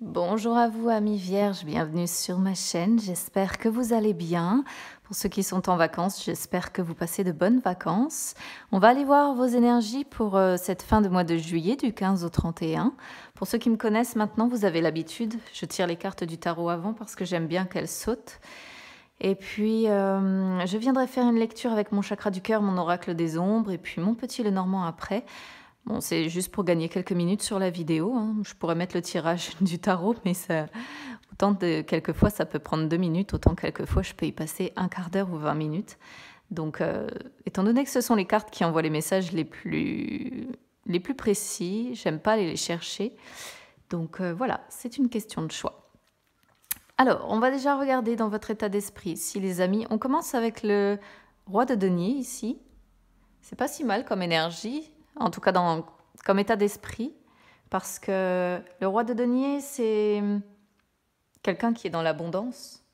Bonjour à vous, amis vierges, bienvenue sur ma chaîne. J'espère que vous allez bien. Pour ceux qui sont en vacances, j'espère que vous passez de bonnes vacances. On va aller voir vos énergies pour cette fin de mois de juillet, du 15 au 31. Pour ceux qui me connaissent maintenant, vous avez l'habitude. Je tire les cartes du tarot avant parce que j'aime bien qu'elles sautent. Et puis, je viendrai faire une lecture avec mon chakra du cœur, mon oracle des ombres, et puis mon petit Lenormand après. Bon, c'est juste pour gagner quelques minutes sur la vidéo, hein. Je pourrais mettre le tirage du tarot, mais quelquefois ça peut prendre 2 minutes, autant quelquefois je peux y passer un quart d'heure ou 20 minutes. Donc, étant donné que ce sont les cartes qui envoient les messages les plus précis, j'aime pas aller les chercher. Donc voilà, c'est une question de choix. Alors, on va déjà regarder dans votre état d'esprit. Si les amis, on commence avec le roi de denier ici. C'est pas si mal comme énergie, en tout cas comme état d'esprit, parce que le roi de denier, c'est quelqu'un qui est dans l'abondance.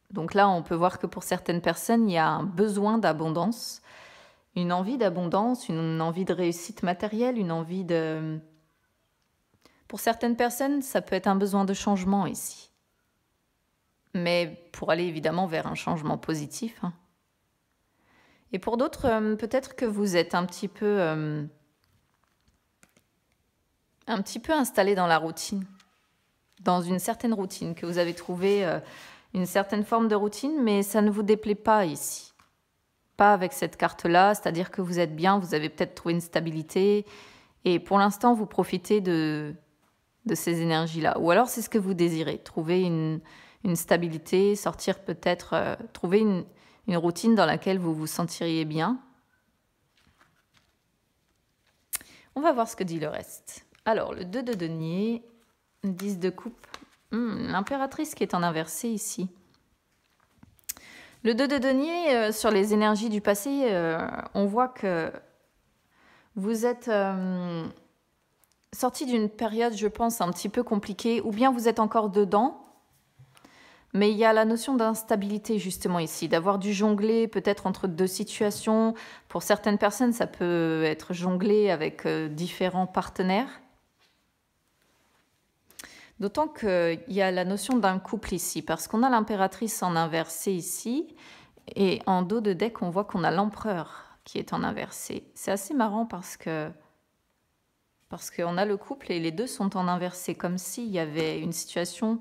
Donc là, on peut voir que pour certaines personnes, il y a un besoin d'abondance, une envie d'abondance, une envie de réussite matérielle, une envie de... Pour certaines personnes, ça peut être un besoin de changement ici. Mais pour aller évidemment vers un changement positif, hein. Et pour d'autres, peut-être que vous êtes un petit peu installé dans la routine, dans une certaine routine, que vous avez trouvé une certaine forme de routine, mais ça ne vous déplaît pas ici. Pas avec cette carte-là, c'est-à-dire que vous êtes bien, vous avez peut-être trouvé une stabilité, et pour l'instant, vous profitez de ces énergies-là. Ou alors, c'est ce que vous désirez, trouver une stabilité, sortir peut-être, trouver une routine dans laquelle vous vous sentiriez bien. On va voir ce que dit le reste. Alors, le 2 de denier, 10 de coupe, l'impératrice qui est en inversé ici. Le 2 de denier, sur les énergies du passé, on voit que vous êtes sorti d'une période, je pense, un petit peu compliquée, ou bien vous êtes encore dedans. Mais il y a la notion d'instabilité justement ici, d'avoir dû jongler peut-être entre deux situations. Pour certaines personnes, ça peut être jonglé avec différents partenaires. D'autant qu'il y a la notion d'un couple ici, parce qu'on a l'impératrice en inversé ici, et en dos de deck, on voit qu'on a l'empereur qui est en inversé. C'est assez marrant parce qu'on a le couple et les deux sont en inversé, comme s'il y avait une situation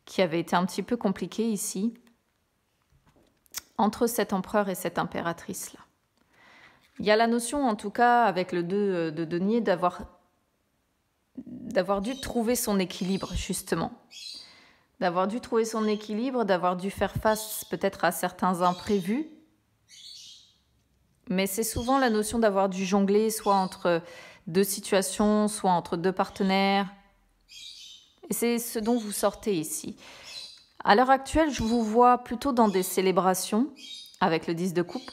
qui avait été un petit peu compliqué ici, entre cet empereur et cette impératrice-là. Il y a la notion, en tout cas, avec le 2 de denier, d'avoir dû trouver son équilibre, justement. D'avoir dû trouver son équilibre, d'avoir dû faire face peut-être à certains imprévus. Mais c'est souvent la notion d'avoir dû jongler, soit entre deux situations, soit entre deux partenaires. Et c'est ce dont vous sortez ici. À l'heure actuelle, je vous vois plutôt dans des célébrations avec le 10 de coupe.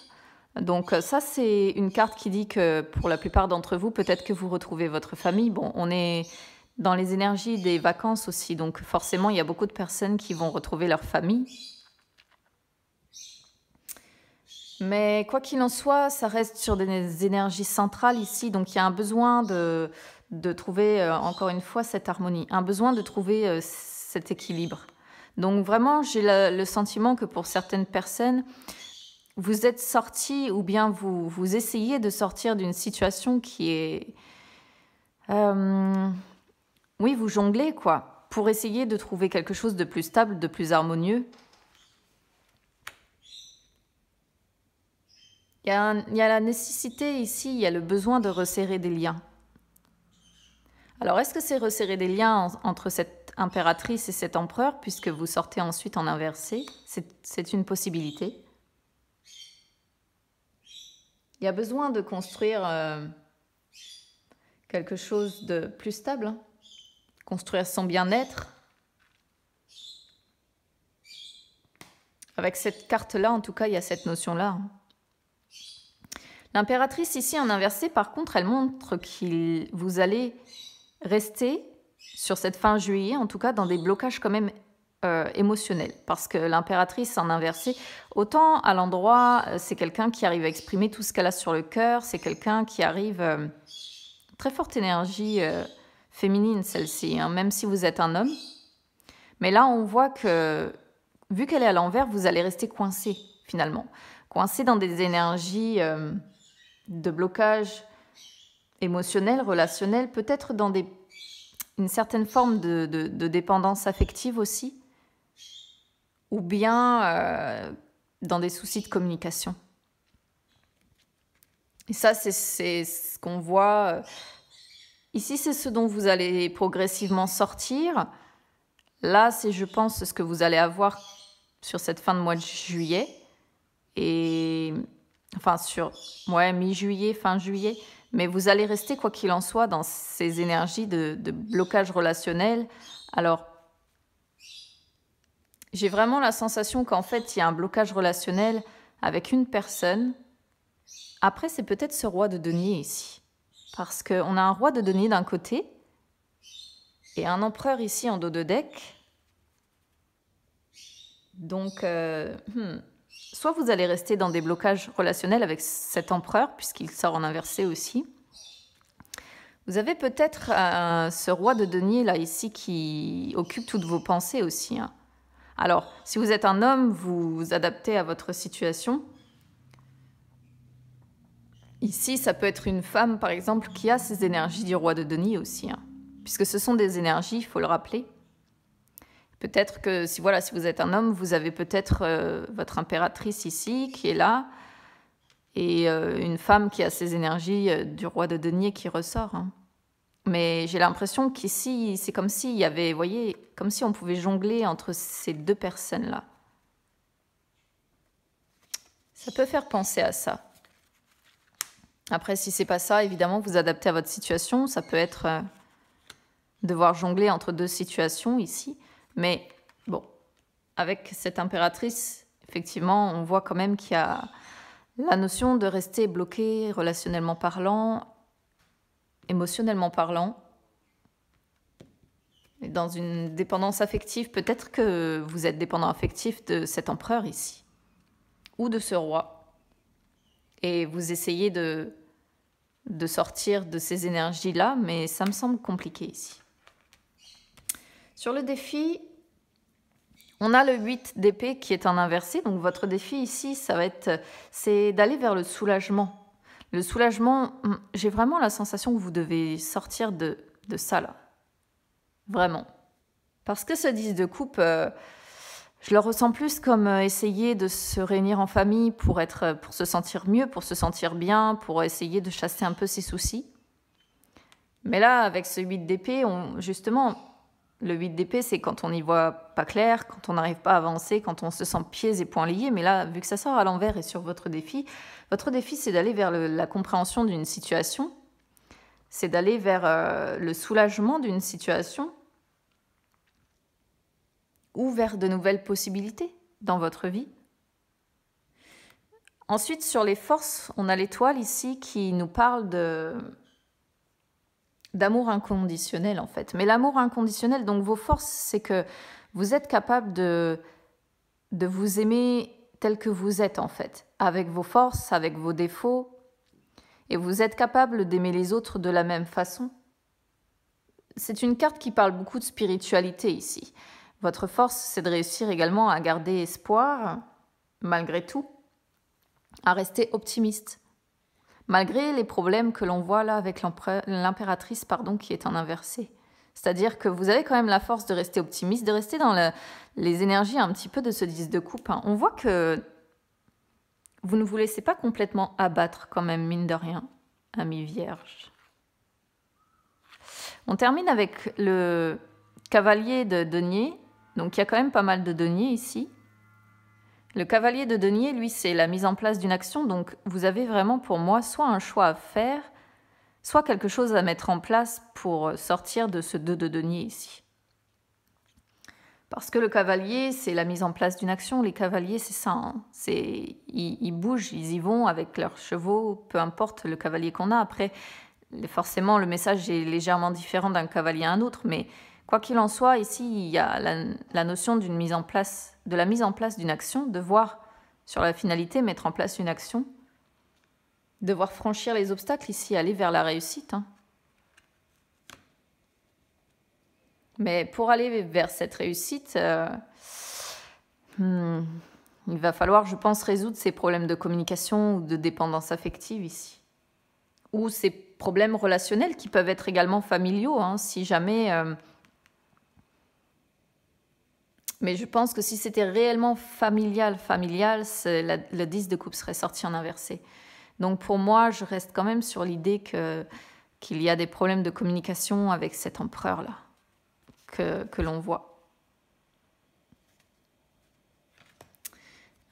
Donc ça, c'est une carte qui dit que pour la plupart d'entre vous, peut-être que vous retrouvez votre famille. Bon, on est dans les énergies des vacances aussi, donc forcément, il y a beaucoup de personnes qui vont retrouver leur famille. Mais quoi qu'il en soit, ça reste sur des énergies centrales ici, donc il y a un besoin de trouver, encore une fois, cette harmonie, un besoin de trouver cet équilibre. Donc vraiment, j'ai le sentiment que pour certaines personnes, vous êtes sortis ou bien vous essayez de sortir d'une situation qui est... oui, vous jonglez, quoi, pour essayer de trouver quelque chose de plus stable, de plus harmonieux. Il y a la nécessité ici, il y a le besoin de resserrer des liens. Alors, est-ce que c'est resserrer des liens entre cette impératrice et cet empereur, puisque vous sortez ensuite en inversé? C'est une possibilité. Il y a besoin de construire quelque chose de plus stable, hein. Construire son bien-être. Avec cette carte-là, en tout cas, il y a cette notion-là, hein. L'impératrice ici en inversé, par contre, elle montre que vous allez rester sur cette fin juillet, en tout cas, dans des blocages quand même émotionnels. Parce que l'impératrice en inversé, autant à l'endroit, c'est quelqu'un qui arrive à exprimer tout ce qu'elle a sur le cœur, c'est quelqu'un qui arrive, très forte énergie féminine, celle-ci, hein, même si vous êtes un homme. Mais là, on voit que, vu qu'elle est à l'envers, vous allez rester coincé, finalement. Coincé dans des énergies de blocage émotionnel, relationnel, peut-être dans une certaine forme de dépendance affective aussi, ou bien dans des soucis de communication. Et ça, c'est ce qu'on voit. Ici, c'est ce dont vous allez progressivement sortir. Là, c'est, je pense, ce que vous allez avoir sur cette fin de mois de juillet. Et enfin, mi-juillet, fin juillet. Mais vous allez rester, quoi qu'il en soit, dans ces énergies de blocage relationnel. Alors, j'ai vraiment la sensation qu'en fait, il y a un blocage relationnel avec une personne. Après, c'est peut-être ce roi de denier ici. Parce qu'on a un roi de denier d'un côté et un empereur ici en dos de deck. Donc, soit vous allez rester dans des blocages relationnels avec cet empereur, puisqu'il sort en inversé aussi. Vous avez peut-être ce roi de denier là ici qui occupe toutes vos pensées aussi, hein. Alors, si vous êtes un homme, vous vous adaptez à votre situation. Ici, ça peut être une femme, par exemple, qui a ces énergies du roi de denier aussi, hein, puisque ce sont des énergies, il faut le rappeler. Peut-être que si vous êtes un homme, vous avez peut-être votre impératrice ici qui est là, et une femme qui a ces énergies du roi de denier qui ressort, hein. Mais j'ai l'impression qu'ici, c'est comme s'il y avait, vous voyez, comme si on pouvait jongler entre ces deux personnes-là. Ça peut faire penser à ça. Après, si c'est pas ça, évidemment, vous adaptez à votre situation. Ça peut être devoir jongler entre deux situations ici. Mais bon, avec cette impératrice, effectivement, on voit quand même qu'il y a la notion de rester bloqué relationnellement parlant, émotionnellement parlant, et dans une dépendance affective. Peut-être que vous êtes dépendant affectif de cet empereur ici, ou de ce roi, et vous essayez de sortir de ces énergies-là, mais ça me semble compliqué ici. Sur le défi, on a le 8 d'épée qui est en inversé, donc votre défi ici, c'est d'aller vers le soulagement. Le soulagement, j'ai vraiment la sensation que vous devez sortir de ça là. Vraiment. Parce que ce 10 de coupe, je le ressens plus comme essayer de se réunir en famille pour se sentir mieux, pour se sentir bien, pour essayer de chasser un peu ses soucis. Mais là, avec ce 8 d'épée, justement, le 8 d'épée, c'est quand on n'y voit pas clair, quand on n'arrive pas à avancer, quand on se sent pieds et poings liés. Mais là, vu que ça sort à l'envers et sur votre défi, c'est d'aller vers la compréhension d'une situation, c'est d'aller vers le soulagement d'une situation ou vers de nouvelles possibilités dans votre vie. Ensuite, sur les forces, on a l'étoile ici qui nous parle d'amour inconditionnel en fait. Mais l'amour inconditionnel, donc vos forces, c'est que vous êtes capable de vous aimer tel que vous êtes en fait, avec vos forces, avec vos défauts, et vous êtes capable d'aimer les autres de la même façon. C'est une carte qui parle beaucoup de spiritualité ici. Votre force, c'est de réussir également à garder espoir, malgré tout, à rester optimiste. Malgré les problèmes que l'on voit là avec l'impératrice qui est en inversé. C'est-à-dire que vous avez quand même la force de rester optimiste, de rester dans les énergies un petit peu de ce 10 de coupe, hein. On voit que vous ne vous laissez pas complètement abattre quand même, mine de rien, ami Vierge. On termine avec le cavalier de denier. Donc il y a quand même pas mal de deniers ici. Le cavalier de denier, lui, c'est la mise en place d'une action. Donc vous avez vraiment pour moi soit un choix à faire, soit quelque chose à mettre en place pour sortir de ce 2 de denier ici. Parce que le cavalier, c'est la mise en place d'une action. Les cavaliers, c'est ça, hein. Ils bougent, ils y vont avec leurs chevaux, peu importe le cavalier qu'on a. Après, forcément, le message est légèrement différent d'un cavalier à un autre, mais quoi qu'il en soit, ici, il y a la notion de la mise en place d'une action, de voir sur la finalité, mettre en place une action, devoir franchir les obstacles ici, aller vers la réussite, hein. Mais pour aller vers cette réussite, il va falloir, je pense, résoudre ces problèmes de communication ou de dépendance affective ici. Ou ces problèmes relationnels qui peuvent être également familiaux, hein, si jamais... Mais je pense que si c'était réellement familial, le 10 de coupe serait sorti en inversé. Donc pour moi, je reste quand même sur l'idée qu'il y a des problèmes de communication avec cet empereur-là que l'on voit.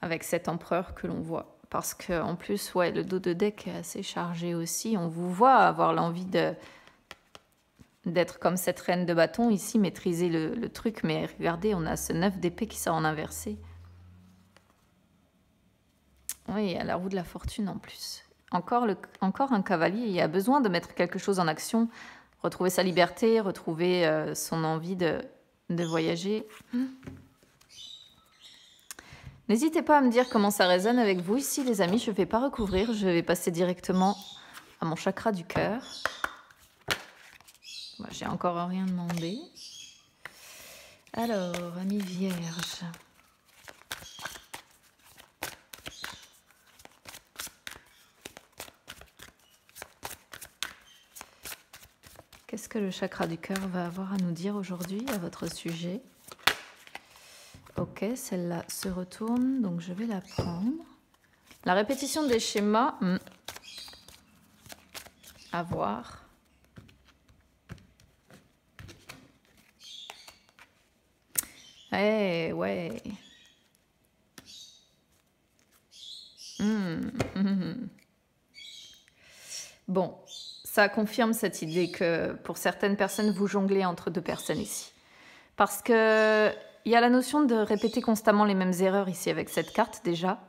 Avec cet empereur que l'on voit. Parce qu'en plus, ouais, le dos de deck est assez chargé aussi. On vous voit avoir l'envie d'être comme cette reine de bâton ici, maîtriser le truc. Mais regardez, on a ce 9 d'épée qui sort en inversé. Oui, il y a la roue de la fortune en plus. Encore un cavalier, il a besoin de mettre quelque chose en action, retrouver sa liberté, retrouver son envie de voyager. N'hésitez pas à me dire comment ça résonne avec vous ici, les amis. Je ne vais pas recouvrir, je vais passer directement à mon chakra du cœur. Moi, j'ai encore rien demandé. Alors, amis vierges. Qu'est-ce que le chakra du cœur va avoir à nous dire aujourd'hui à votre sujet? Ok, celle-là se retourne, donc je vais la prendre. La répétition des schémas, à voir. Ouais. Bon, ça confirme cette idée que pour certaines personnes, vous jonglez entre deux personnes ici. Parce que il y a la notion de répéter constamment les mêmes erreurs ici avec cette carte déjà.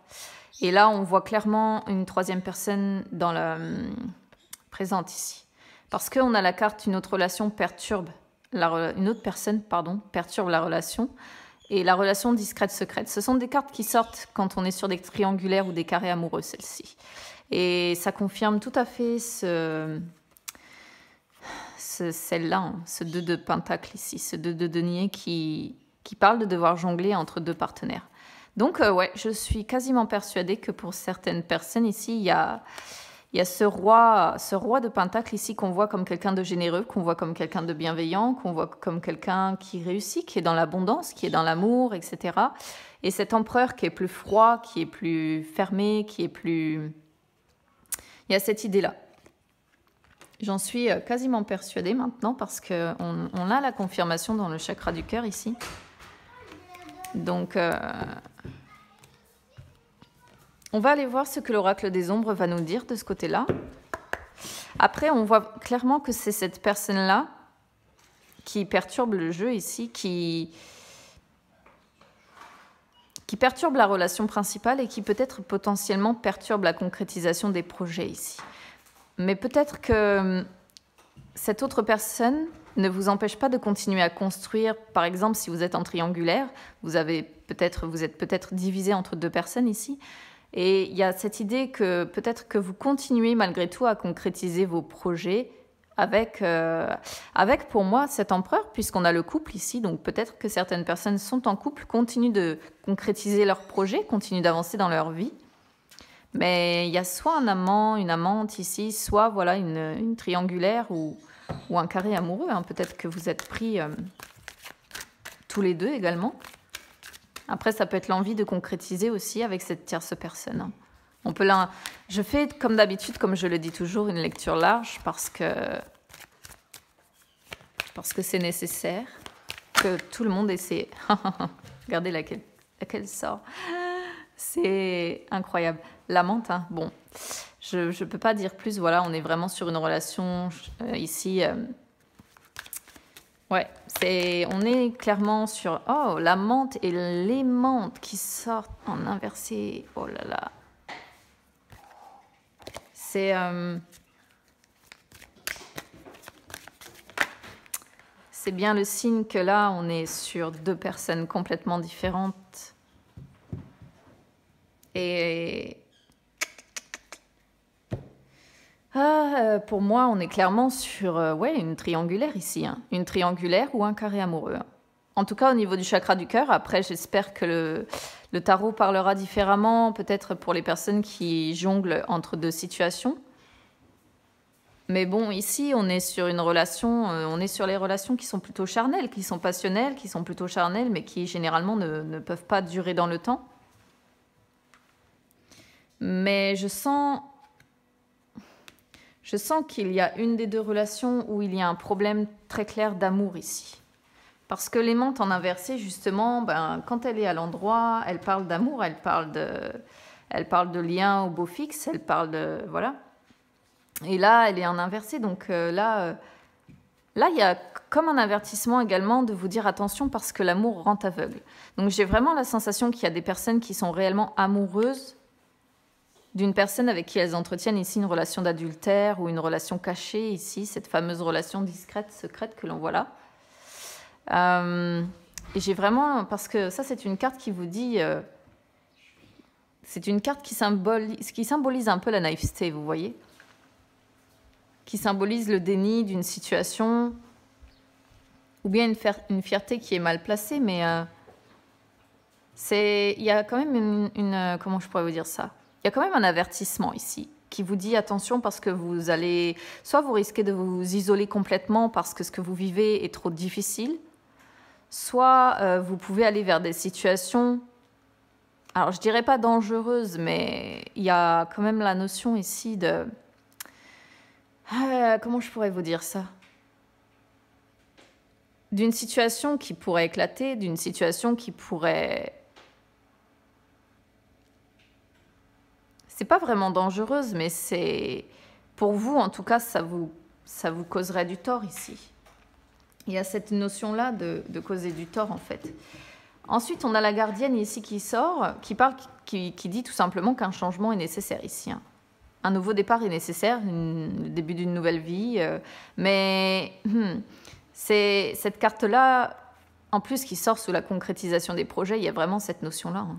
Et là, on voit clairement une troisième personne dans la présente ici. Parce qu'on a la carte une autre relation perturbe, une autre personne, perturbe la relation. Et la relation discrète-secrète. Ce sont des cartes qui sortent quand on est sur des triangulaires ou des carrés amoureux, celle-ci. Et ça confirme tout à fait celle-là, hein, ce 2 de pentacle ici, ce 2 de denier qui parle de devoir jongler entre deux partenaires. Donc, ouais, je suis quasiment persuadée que pour certaines personnes ici, il y a ce roi de pentacle ici qu'on voit comme quelqu'un de généreux, qu'on voit comme quelqu'un de bienveillant, qu'on voit comme quelqu'un qui réussit, qui est dans l'abondance, qui est dans l'amour, etc. Et cet empereur qui est plus froid, qui est plus fermé, qui est plus... Il y a cette idée-là. J'en suis quasiment persuadée maintenant parce qu'on a la confirmation dans le chakra du cœur ici. Donc, on va aller voir ce que l'oracle des ombres va nous dire de ce côté-là. Après, on voit clairement que c'est cette personne-là qui perturbe le jeu ici, qui perturbe la relation principale et qui peut-être potentiellement perturbe la concrétisation des projets ici. Mais peut-être que cette autre personne ne vous empêche pas de continuer à construire. Par exemple, si vous êtes en triangulaire, vous êtes peut-être divisé entre deux personnes ici. Et il y a cette idée que peut-être que vous continuez malgré tout à concrétiser vos projets avec pour moi cet empereur, puisqu'on a le couple ici. Donc peut-être que certaines personnes sont en couple, continuent de concrétiser leurs projets, continuent d'avancer dans leur vie. Mais il y a soit un amant, une amante ici, soit voilà une triangulaire ou un carré amoureux. Hein. Peut-être que vous êtes pris tous les deux également. Après, ça peut être l'envie de concrétiser aussi avec cette tierce personne. Hein. Je fais comme d'habitude, comme je le dis toujours, une lecture large parce que c'est nécessaire que tout le monde essaie. Regardez laquelle sort. C'est incroyable. L'amante, hein. Bon, je ne peux pas dire plus. Voilà, on est vraiment sur une relation ici. Ouais, on est clairement sur... Oh, la menthe et l'aimante qui sortent en inversé. Oh là là. C'est bien le signe que là, on est sur deux personnes complètement différentes. Et... Pour moi, on est clairement sur ouais, une triangulaire ici, hein. Une triangulaire ou un carré amoureux, hein. En tout cas, au niveau du chakra du cœur. Après, j'espère que le tarot parlera différemment, peut-être pour les personnes qui jonglent entre deux situations. Mais bon, ici, on est sur une relation, on est sur les relations qui sont plutôt charnelles, qui sont passionnelles, qui sont plutôt charnelles, mais qui généralement ne peuvent pas durer dans le temps. Mais je sens qu'il y a une des deux relations où il y a un problème très clair d'amour ici. Parce que l'aimante en inversé, justement, ben, quand elle est à l'endroit, elle parle d'amour, elle parle de lien au beau fixe, elle parle de... Voilà. Et là, elle est en inversé, donc là, il y a comme un avertissement également de vous dire attention parce que l'amour rend aveugle. Donc j'ai vraiment la sensation qu'il y a des personnes qui sont réellement amoureuses d'une personne avec qui elles entretiennent ici une relation d'adultère ou une relation cachée ici, cette fameuse relation discrète, secrète que l'on voit là. Et j'ai vraiment, parce que ça c'est une carte qui vous dit, c'est une carte qui symbolise un peu la naïveté, vous voyez, qui symbolise le déni d'une situation, ou bien une fierté qui est mal placée, mais il y a quand même comment je pourrais vous dire ça? Il y a quand même un avertissement ici qui vous dit attention parce que vous allez, soit vous risquez de vous isoler complètement parce que ce que vous vivez est trop difficile, soit vous pouvez aller vers des situations, alors je dirais pas dangereuses, mais il y a quand même la notion ici de... comment je pourrais vous dire ça? D'une situation qui pourrait éclater, d'une situation qui pourrait... C'est pas vraiment dangereuse, mais c'est... Pour vous, en tout cas, ça vous causerait du tort ici. Il y a cette notion-là de causer du tort, en fait. Ensuite, on a la gardienne ici qui sort, qui dit tout simplement qu'un changement est nécessaire ici, hein. Un nouveau départ est nécessaire, le début d'une nouvelle vie. Mais c'est cette carte-là, en plus, qui sort sous la concrétisation des projets, il y a vraiment cette notion-là, hein.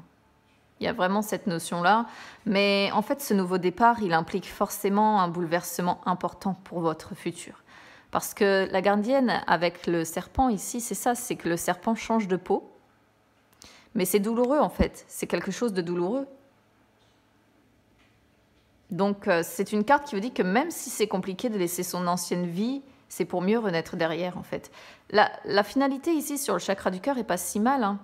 Il y a vraiment cette notion-là. Mais en fait, ce nouveau départ, il implique forcément un bouleversement important pour votre futur. Parce que la gardienne, avec le serpent ici, c'est ça, c'est que le serpent change de peau. Mais c'est douloureux, en fait. C'est quelque chose de douloureux. Donc, c'est une carte qui vous dit que même si c'est compliqué de laisser son ancienne vie, c'est pour mieux renaître derrière, en fait. La finalité ici, sur le chakra du cœur, est pas si mal, hein.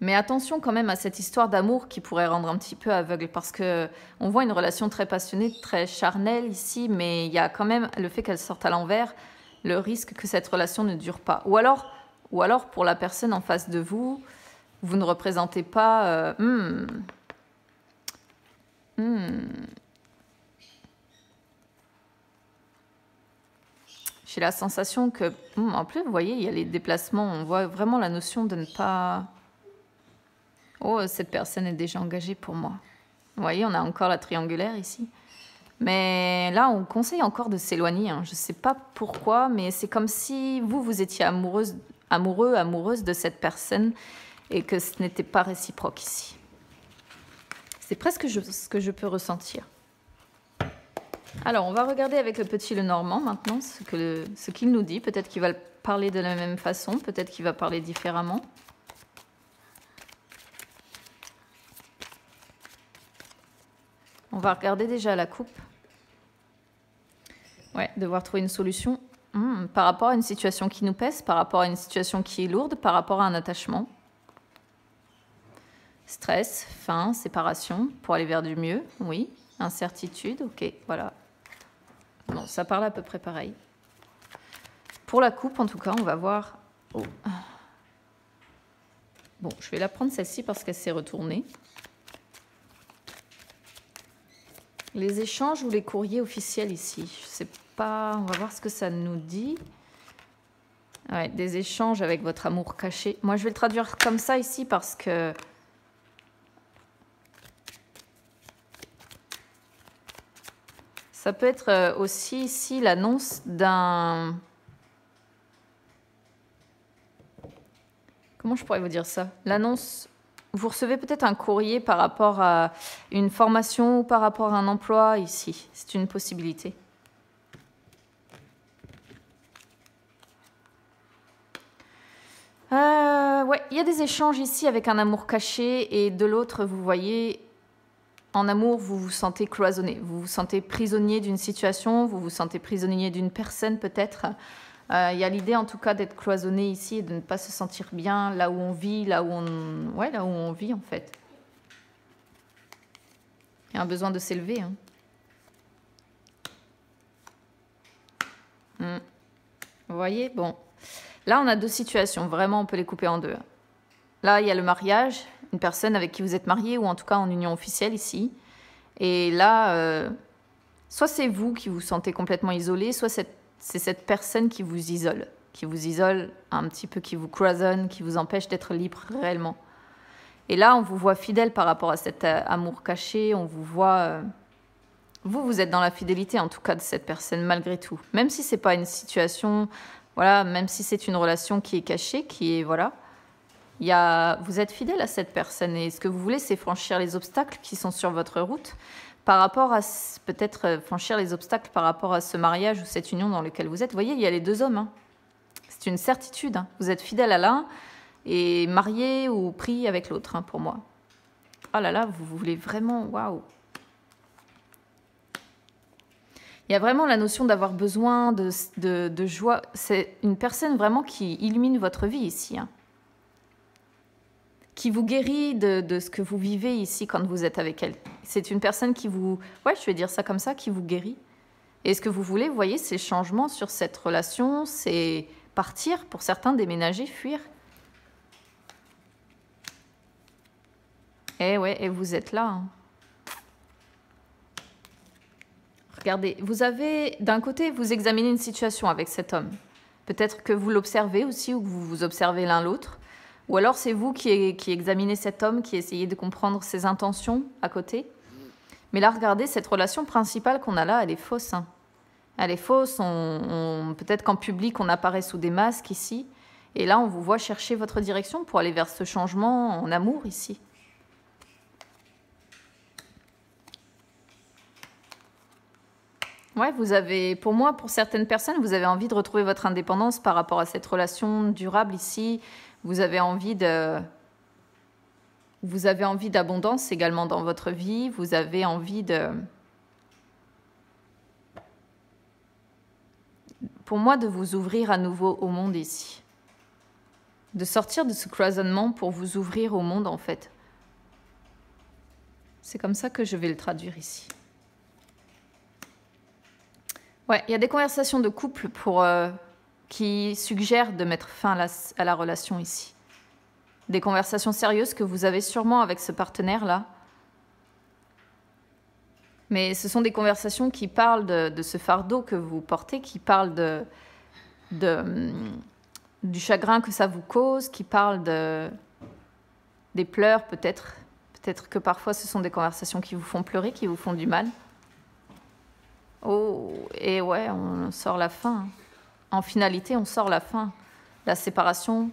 Mais attention quand même à cette histoire d'amour qui pourrait rendre un petit peu aveugle, parce que on voit une relation très passionnée, très charnelle ici, mais il y a quand même le fait qu'elle sorte à l'envers, le risque que cette relation ne dure pas. Ou alors pour la personne en face de vous, vous ne représentez pas... J'ai la sensation que... en plus, vous voyez, il y a les déplacements, on voit vraiment la notion de ne pas... Oh, cette personne est déjà engagée pour moi. Vous voyez, on a encore la triangulaire ici. Mais là, on conseille encore de s'éloigner, hein. Je ne sais pas pourquoi, mais c'est comme si vous étiez amoureuse de cette personne et que ce n'était pas réciproque ici. C'est presque ce que je peux ressentir. Alors, on va regarder avec le petit Lenormand maintenant ce qu'il nous dit. Peut-être qu'il va parler de la même façon, peut-être qu'il va parler différemment. On va regarder déjà la coupe. Ouais, devoir trouver une solution par rapport à une situation qui nous pèse, par rapport à une situation qui est lourde, par rapport à un attachement. Stress, faim, séparation, pour aller vers du mieux, oui. Incertitude, ok, voilà. Bon, ça parle à peu près pareil. Pour la coupe, en tout cas, on va voir... Oh. Bon, je vais la prendre celle-ci parce qu'elle s'est retournée. Les échanges ou les courriers officiels ici, je sais pas, on va voir ce que ça nous dit. Ouais, des échanges avec votre amour caché. Moi, je vais le traduire comme ça ici parce que... Ça peut être aussi ici l'annonce d'un... Comment je pourrais vous dire ça? L'annonce vous recevez peut-être un courrier par rapport à une formation ou par rapport à un emploi ici. C'est une possibilité. Ouais, il y a des échanges ici avec un amour caché et de l'autre, vous voyez, en amour, vous vous sentez cloisonné. Vous vous sentez prisonnier d'une situation, vous vous sentez prisonnier d'une personne peut-être. Il y a l'idée en tout cas d'être cloisonné ici et de ne pas se sentir bien là où on vit, là où on vit en fait. Il y a un besoin de s'élever. Hein. Vous voyez, bon. Là, on a deux situations. Vraiment, on peut les couper en deux. Là, il y a le mariage, une personne avec qui vous êtes marié ou en tout cas en union officielle ici. Et là, soit c'est vous qui vous sentez complètement isolé, soit c'est cette personne qui vous isole un petit peu, qui vous cloisonne, qui vous empêche d'être libre réellement. Et là, on vous voit fidèle par rapport à cet amour caché, on vous voit... vous êtes dans la fidélité en tout cas de cette personne malgré tout. Même si c'est pas une situation... Voilà, même si c'est une relation qui est cachée, qui est, voilà, vous êtes fidèle à cette personne et ce que vous voulez, c'est franchir les obstacles qui sont sur votre route par rapport à, peut-être franchir les obstacles par rapport à ce mariage ou cette union dans lequel vous êtes. Vous voyez, il y a les deux hommes. Hein. C'est une certitude. Hein. Vous êtes fidèle à l'un et marié ou pris avec l'autre, hein, pour moi. Oh là là, vous voulez vraiment, waouh. Il y a vraiment la notion d'avoir besoin de joie. C'est une personne vraiment qui illumine votre vie ici. Hein. Qui vous guérit de ce que vous vivez ici quand vous êtes avec elle. C'est une personne qui vous... Ouais, je vais dire ça comme ça, qui vous guérit. Et ce que vous voulez, vous voyez, ces changements sur cette relation, c'est partir, pour certains, déménager, fuir. Eh ouais, et vous êtes là. Hein. Regardez, vous avez, d'un côté, vous examinez une situation avec cet homme. Peut-être que vous l'observez aussi ou que vous vous observez l'un l'autre. Ou alors c'est vous qui examinez cet homme, qui essayez de comprendre ses intentions à côté. Mais là, regardez, cette relation principale qu'on a là, elle est fausse. Hein. Elle est fausse. Peut-être qu'en public, on apparaît sous des masques ici. Et là, on vous voit chercher votre direction pour aller vers ce changement en amour ici. Ouais, vous avez, pour moi, pour certaines personnes, vous avez envie de retrouver votre indépendance par rapport à cette relation durable ici. Vous avez envie d'abondance également dans votre vie. Vous avez envie pour moi, de vous ouvrir à nouveau au monde ici. De sortir de ce cloisonnement pour vous ouvrir au monde, en fait. C'est comme ça que je vais le traduire ici. Ouais, il y a des conversations de couple qui suggèrent de mettre fin à la relation ici. Des conversations sérieuses que vous avez sûrement avec ce partenaire-là. Mais ce sont des conversations qui parlent de ce fardeau que vous portez, qui parlent du chagrin que ça vous cause, qui parlent des pleurs peut-être. Peut-être que parfois ce sont des conversations qui vous font pleurer, qui vous font du mal. Oh, et ouais, on sort la fin. En finalité, on sort la fin. La séparation.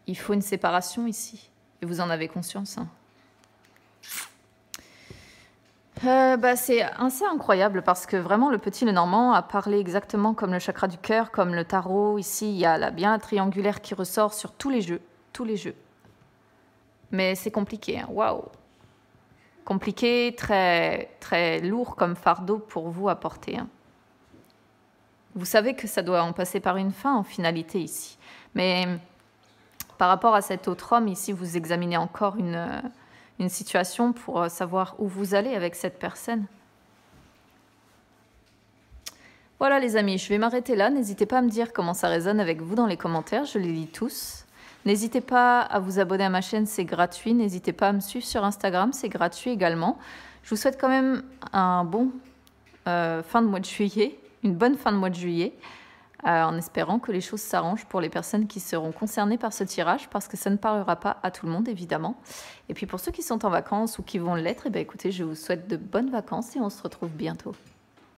Il faut une séparation ici. Et vous en avez conscience. Hein. C'est assez incroyable parce que vraiment, le petit Lenormand a parlé exactement comme le chakra du cœur, comme le tarot. Ici, il y a bien la triangulaire qui ressort sur tous les jeux. Tous les jeux. Mais c'est compliqué. Hein. Waouh! Compliqué, très, très lourd comme fardeau pour vous à porter. Hein. Vous savez que ça doit en passer par une fin en finalité ici. Mais par rapport à cet autre homme ici, vous examinez encore une situation pour savoir où vous allez avec cette personne. Voilà les amis, je vais m'arrêter là. N'hésitez pas à me dire comment ça résonne avec vous dans les commentaires, je les lis tous. N'hésitez pas à vous abonner à ma chaîne, c'est gratuit. N'hésitez pas à me suivre sur Instagram, c'est gratuit également. Je vous souhaite quand même un bon fin de mois de juillet, une bonne fin de mois de juillet, en espérant que les choses s'arrangent pour les personnes qui seront concernées par ce tirage, parce que ça ne parlera pas à tout le monde, évidemment. Et puis pour ceux qui sont en vacances ou qui vont l'être, eh bien, écoutez, je vous souhaite de bonnes vacances et on se retrouve bientôt.